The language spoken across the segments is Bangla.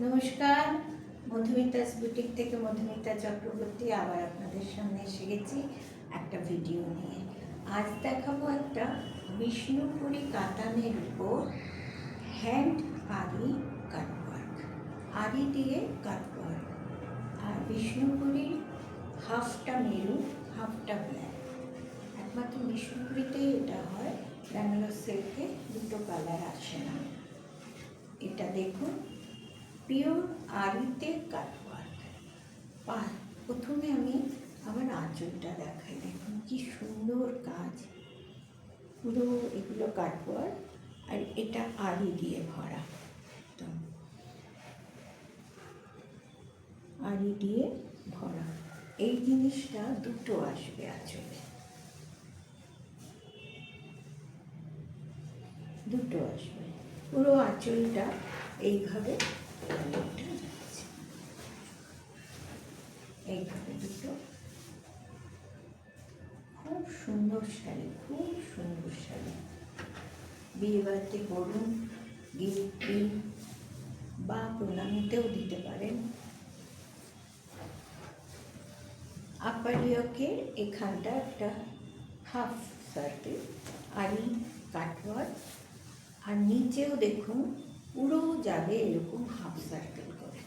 নমস্কার, মধুমিতাস বুটিক থেকে মধুমিতা চক্রবর্তী আবার আপনাদের সামনে এসে গেছি একটা ভিডিও নিয়ে। আজ দেখাবো একটা বিষ্ণুপুরি কাতানের উপর হ্যান্ড আরি কাটওয়ার্ক, আরি দিয়ে কাটওয়ার্ক। আর বিষ্ণুপুরির হাফটা মেরুন হাফটা ব্ল্যাক, একমাত্র বিষ্ণুপুরিতেই এটা হয়, ব্যাঙ্গালোর সিল্কে দুটো কালার আসে না। এটা দেখুন পিওর আরিতে কাটওয়ার্ক। প্রথমে আমি আমার আঁচলটা দেখাই, দেখুন কি সুন্দর কাজ, পুরো এগুলো কাটওয়ার্ক আর এটা আরি দিয়ে ভরা, তো আরি দিয়ে ভরা। এই জিনিসটা দুটো আসবে আঁচলে, দুটো আসবে, পুরো আঁচলটা এইভাবে যাচ্ছে, এইভাবে দুটো। খুব সুন্দর শাড়ি, খুব সুন্দর শাড়ি, বিয়ে বাড়িতে পরুন, গিফট বা প্রণামীতেও দিতে পারেন। আপার ইয়কের এখানটা একটা হাফ সার্কেল আরি কাটওয়ার্ক, আর নিচেও দেখুন পুরো যাবে এরকম হাফ সার্কেল করে,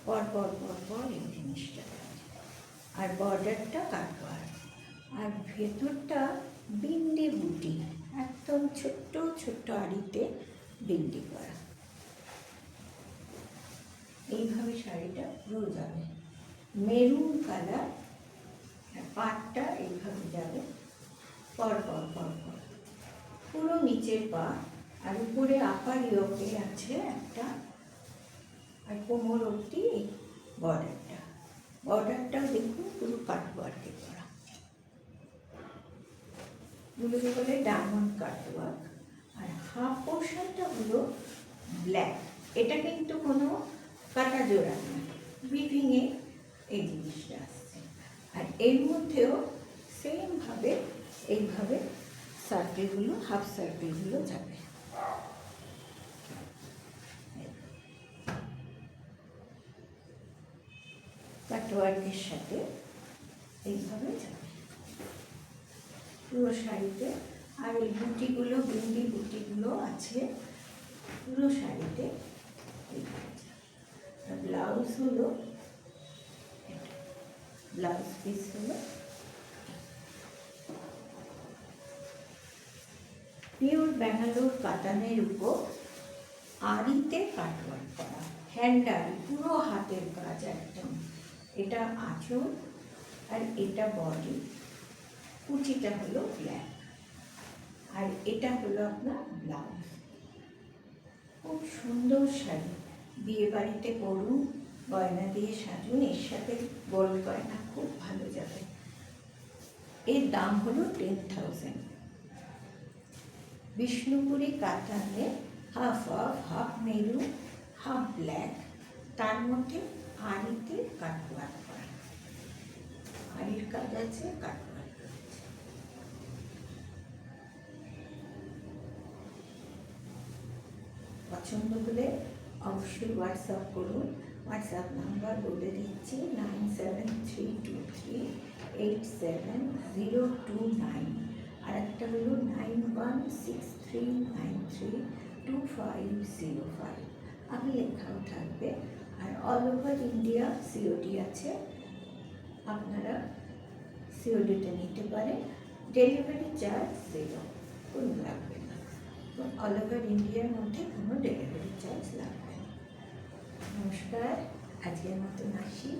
পর পর পর পর এই জিনিসটা। আর বর্ডারটা কাটওয়ার্ক, আর ভেতরটা বিন্দি বুটি, একদম ছোট্ট ছোট্ট আড়িতে বিন্দি করা। এইভাবে শাড়িটা পুরো যাবে, মেরুন কালার, পাটটা এইভাবে যাবে পর পর পর পর পুরো নিচের পা, আর উপরে আপার ইয়কে আছে একটা, আর কোমর অবধি এই বর্ডারটা। বর্ডারটাও দেখুন পুরো কাটওয়ার্কে করা, এগুলোকে বলে ডায়মন্ড কাটওয়ার্ক। আর হাফ পোর্শনটা হলো ব্ল্যাক, এটা কিন্তু কোনো কাটা জোড়া না, উইভিংয়ে এই জিনিসটা আসছে। আর এর মধ্যেও সেমভাবে এইভাবে সার্কেলগুলো, হাফ সার্কেলগুলো যাবে, কাটওয়ার্কের সাথে এইভাবে যাবে পুরো শাড়িতে। আর এই বুটিগুলো, বিন্দি বুটিগুলো আছে পুরো শাড়িতে এইভাবে যাবে। আর ব্লাউজ হলো, ব্লাউজ পিস হলো পিওর ব্যাঙ্গালোর কাতানের উপর আরিতে কাটওয়ার্ক করা, হ্যান্ড আরি, পুরো হাতের কাজ একদম। এটা আঁচল আর এটা বডি, কুচিটা হলো ব্ল্যাক, আর এটা হলো আপনার ব্লাউজ। খুব সুন্দর শাড়ি, বিয়ে বাড়িতে পরুন, গয়না দিয়ে সাজুন, এর সাথে গোল্ড গয়না খুব ভালো যাবে। এর দাম হলো 10,000। বিষ্ণুপুরি কাতানে half of, half maroon half black, তার মধ্যে আরিতে কাটওয়ার্ক করা, আরির কাজ আছে, কাটওয়ার্ক আছে। পছন্দ হলে অবশ্যই হোয়াটসঅ্যাপ করুন। হোয়াটসঅ্যাপ নাম্বার বলে দিচ্ছি 9732387029, আর একটা হলো 9163932505, আমি লেখাও থাকবে। আর অল ওভার ইন্ডিয়া সিওডি আছে, আপনারা সিওডিতে নিতে পারেন, ডেলিভারি চার্জ 0, কোনো লাগবে না। অল ওভার ইন্ডিয়ার মধ্যে কোনো ডেলিভারি চার্জ লাগবে না। নমস্কার, আজকের মতন আসি।